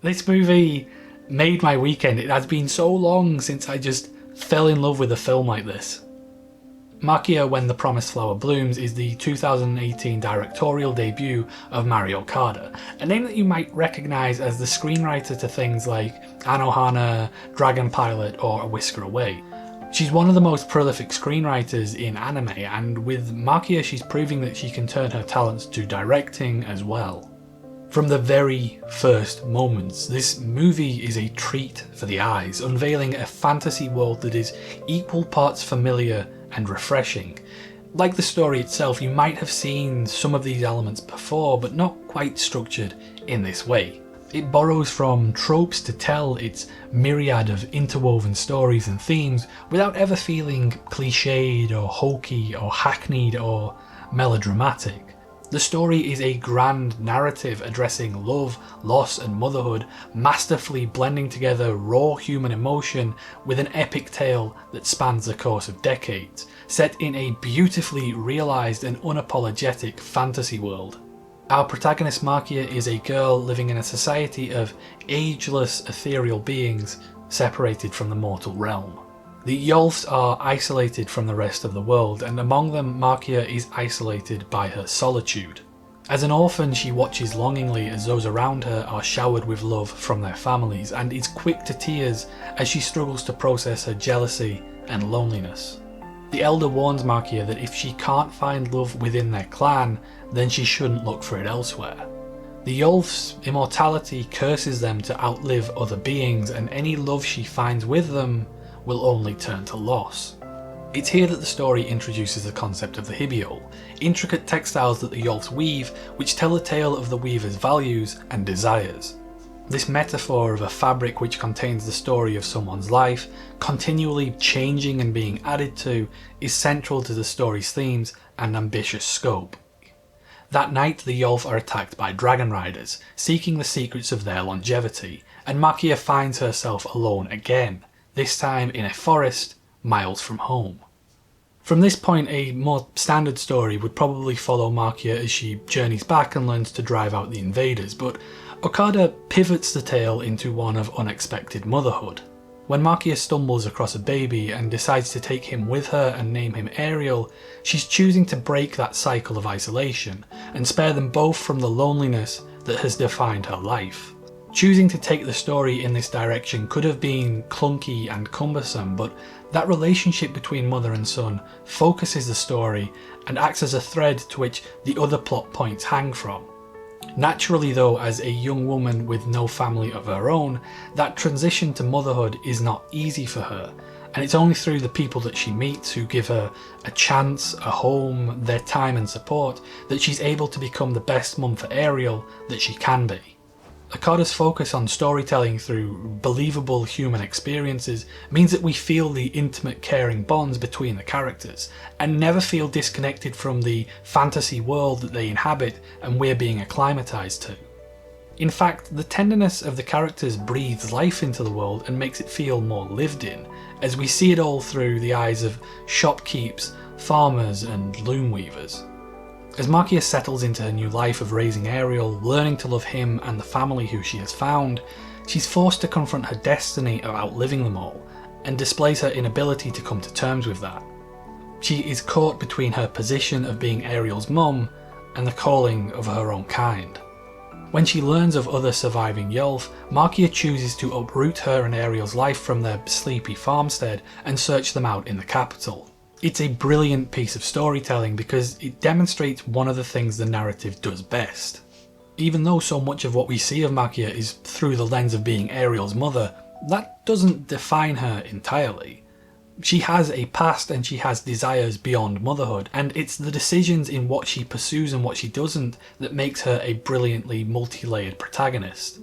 This movie made my weekend. It has been so long since I just fell in love with a film like this. Maquia, When the Promised Flower Blooms is the 2018 directorial debut of Mario Okada, a name that you might recognise as the screenwriter to things like Anohana, Dragon Pilot or A Whisker Away. She's one of the most prolific screenwriters in anime, and with Maquia she's proving that she can turn her talents to directing as well. From the very first moments, this movie is a treat for the eyes, unveiling a fantasy world that is equal parts familiar and refreshing. Like the story itself, you might have seen some of these elements before, but not quite structured in this way. It borrows from tropes to tell its myriad of interwoven stories and themes without ever feeling cliched or hokey or hackneyed or melodramatic. The story is a grand narrative addressing love, loss and motherhood, masterfully blending together raw human emotion with an epic tale that spans the course of decades, set in a beautifully realised and unapologetic fantasy world. Our protagonist Maquia is a girl living in a society of ageless ethereal beings separated from the mortal realm. The Iorphs are isolated from the rest of the world, and among them Maquia is isolated by her solitude. As an orphan, she watches longingly as those around her are showered with love from their families, and is quick to tears as she struggles to process her jealousy and loneliness. The elder warns Maquia that if she can't find love within their clan, then she shouldn't look for it elsewhere. The Iorphs' immortality curses them to outlive other beings, and any love she finds with them will only turn to loss. It's here that the story introduces the concept of the Hibiol, intricate textiles that the Iorphs weave, which tell the tale of the weaver's values and desires. This metaphor of a fabric which contains the story of someone's life, continually changing and being added to, is central to the story's themes and ambitious scope. That night the Iorph are attacked by dragon riders, seeking the secrets of their longevity, and Maquia finds herself alone again, this time in a forest miles from home. From this point, a more standard story would probably follow Maquia as she journeys back and learns to drive out the invaders, but Okada pivots the tale into one of unexpected motherhood. When Maquia stumbles across a baby and decides to take him with her and name him Ariel, she's choosing to break that cycle of isolation and spare them both from the loneliness that has defined her life. Choosing to take the story in this direction could have been clunky and cumbersome, but that relationship between mother and son focuses the story and acts as a thread to which the other plot points hang from. Naturally though, as a young woman with no family of her own, that transition to motherhood is not easy for her, and it's only through the people that she meets who give her a chance, a home, their time and support, that she's able to become the best mum for Ariel that she can be. Okada's focus on storytelling through believable human experiences means that we feel the intimate caring bonds between the characters, and never feel disconnected from the fantasy world that they inhabit and we're being acclimatized to. In fact, the tenderness of the characters breathes life into the world and makes it feel more lived in, as we see it all through the eyes of shopkeepers, farmers and loom weavers. As Maquia settles into her new life of raising Ariel, learning to love him and the family who she has found, she's forced to confront her destiny of outliving them all, and displays her inability to come to terms with that. She is caught between her position of being Ariel's mum and the calling of her own kind. When she learns of other surviving Iorph, Maquia chooses to uproot her and Ariel's life from their sleepy farmstead and search them out in the capital. It's a brilliant piece of storytelling because it demonstrates one of the things the narrative does best. Even though so much of what we see of Maquia is through the lens of being Ariel's mother, that doesn't define her entirely. She has a past and she has desires beyond motherhood, and it's the decisions in what she pursues and what she doesn't that makes her a brilliantly multi-layered protagonist.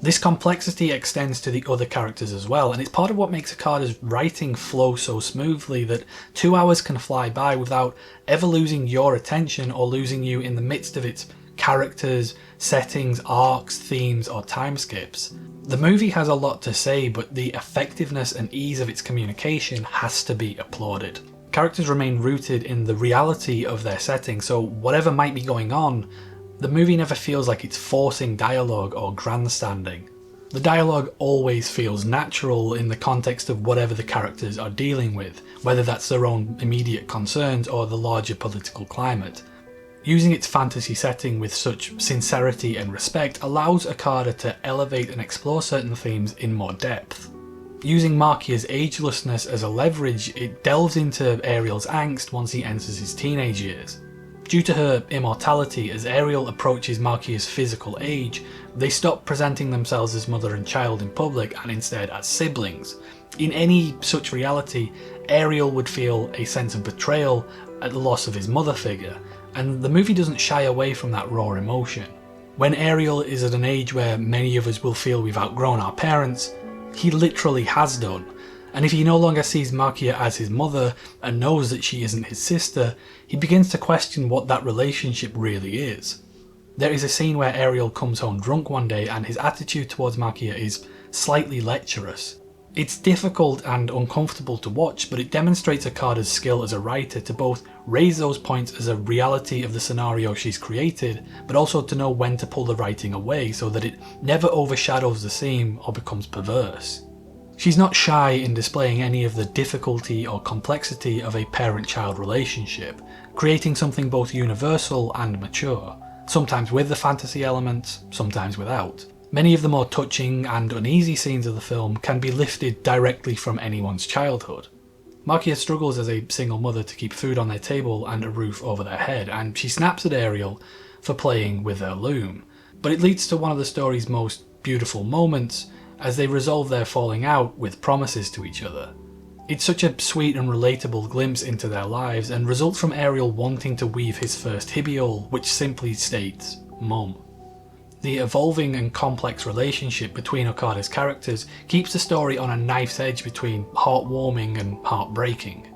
This complexity extends to the other characters as well, and it's part of what makes Okada's writing flow so smoothly that 2 hours can fly by without ever losing your attention or losing you in the midst of its characters, settings, arcs, themes or time skips. The movie has a lot to say, but the effectiveness and ease of its communication has to be applauded. Characters remain rooted in the reality of their setting, so whatever might be going on, the movie never feels like it's forcing dialogue or grandstanding. The dialogue always feels natural in the context of whatever the characters are dealing with, whether that's their own immediate concerns or the larger political climate. Using its fantasy setting with such sincerity and respect allows Okada to elevate and explore certain themes in more depth. Using Maquia's agelessness as a leverage, it delves into Ariel's angst once he enters his teenage years. Due to her immortality, as Ariel approaches Maquia's physical age, they stop presenting themselves as mother and child in public and instead as siblings. In any such reality, Ariel would feel a sense of betrayal at the loss of his mother figure, and the movie doesn't shy away from that raw emotion. When Ariel is at an age where many of us will feel we've outgrown our parents, he literally has done. And if he no longer sees Maquia as his mother and knows that she isn't his sister, he begins to question what that relationship really is. There is a scene where Ariel comes home drunk one day and his attitude towards Maquia is slightly lecherous. It's difficult and uncomfortable to watch, but it demonstrates Okada's skill as a writer to both raise those points as a reality of the scenario she's created, but also to know when to pull the writing away so that it never overshadows the scene or becomes perverse. She's not shy in displaying any of the difficulty or complexity of a parent-child relationship, creating something both universal and mature, sometimes with the fantasy elements, sometimes without. Many of the more touching and uneasy scenes of the film can be lifted directly from anyone's childhood. Maquia struggles as a single mother to keep food on their table and a roof over their head, and she snaps at Ariel for playing with her loom. But it leads to one of the story's most beautiful moments, as they resolve their falling out with promises to each other. It's such a sweet and relatable glimpse into their lives, and results from Ariel wanting to weave his first Hibiol, which simply states, Mum. The evolving and complex relationship between Okada's characters keeps the story on a knife's edge between heartwarming and heartbreaking.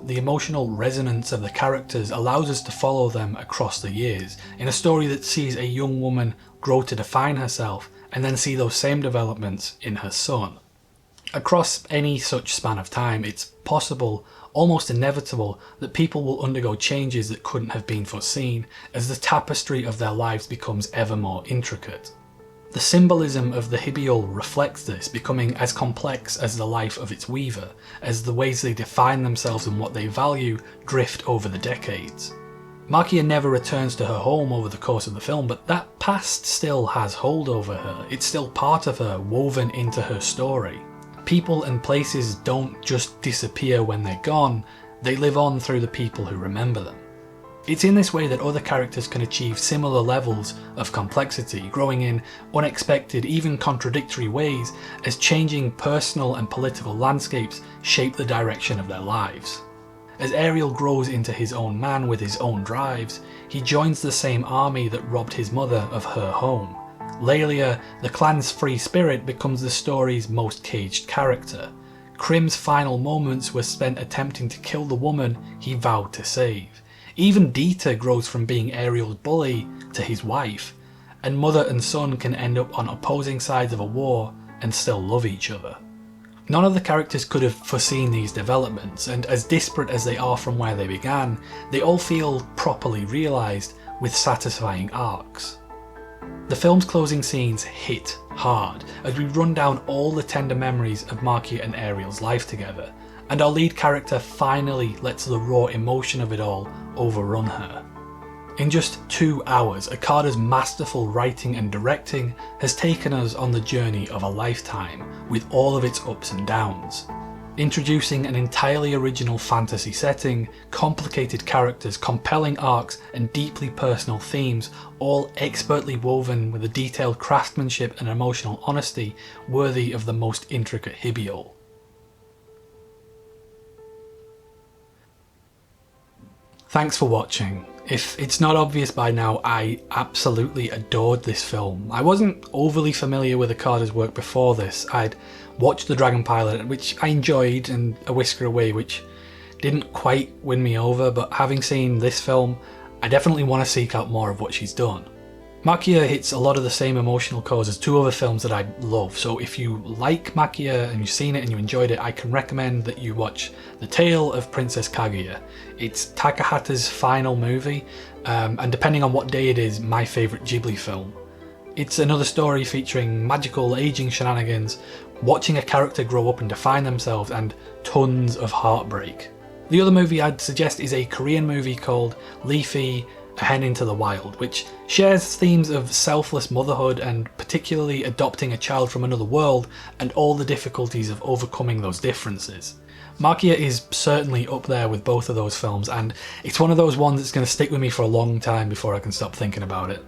The emotional resonance of the characters allows us to follow them across the years, in a story that sees a young woman grow to define herself and then see those same developments in her son. Across any such span of time, it's possible, almost inevitable, that people will undergo changes that couldn't have been foreseen as the tapestry of their lives becomes ever more intricate. The symbolism of the Hibiol reflects this, becoming as complex as the life of its weaver, as the ways they define themselves and what they value drift over the decades. Maquia never returns to her home over the course of the film, but that past still has hold over her. It's still part of her, woven into her story. People and places don't just disappear when they're gone, they live on through the people who remember them. It's in this way that other characters can achieve similar levels of complexity, growing in unexpected, even contradictory ways as changing personal and political landscapes shape the direction of their lives. As Ariel grows into his own man with his own drives, he joins the same army that robbed his mother of her home. Lelia, the clan's free spirit, becomes the story's most caged character. Krim's final moments were spent attempting to kill the woman he vowed to save. Even Dita grows from being Ariel's bully to his wife, and mother and son can end up on opposing sides of a war and still love each other. None of the characters could have foreseen these developments, and as disparate as they are from where they began, they all feel properly realised with satisfying arcs. The film's closing scenes hit hard as we run down all the tender memories of Maquia and Ariel's life together, and our lead character finally lets the raw emotion of it all overrun her. In just 2 hours, Okada's masterful writing and directing has taken us on the journey of a lifetime, with all of its ups and downs. Introducing an entirely original fantasy setting, complicated characters, compelling arcs, and deeply personal themes, all expertly woven with a detailed craftsmanship and emotional honesty worthy of the most intricate Hibiol. Thanks for watching. If it's not obvious by now, I absolutely adored this film. I wasn't overly familiar with Okada's work before this. I'd watched The Dragon Pilot, which I enjoyed, and A Whisker Away, which didn't quite win me over, but having seen this film, I definitely want to seek out more of what she's done. Maquia hits a lot of the same emotional chords as 2 other films that I love, so if you like Maquia and you've seen it and you enjoyed it, I can recommend that you watch The Tale of Princess Kaguya. It's Takahata's final movie, and depending on what day it is, my favourite Ghibli film. It's another story featuring magical aging shenanigans, watching a character grow up and define themselves, and tons of heartbreak. The other movie I'd suggest is a Korean movie called Leafy, A Hen into the Wild, which shares themes of selfless motherhood and particularly adopting a child from another world and all the difficulties of overcoming those differences. Maquia is certainly up there with both of those films, and it's one of those ones that's going to stick with me for a long time before I can stop thinking about it.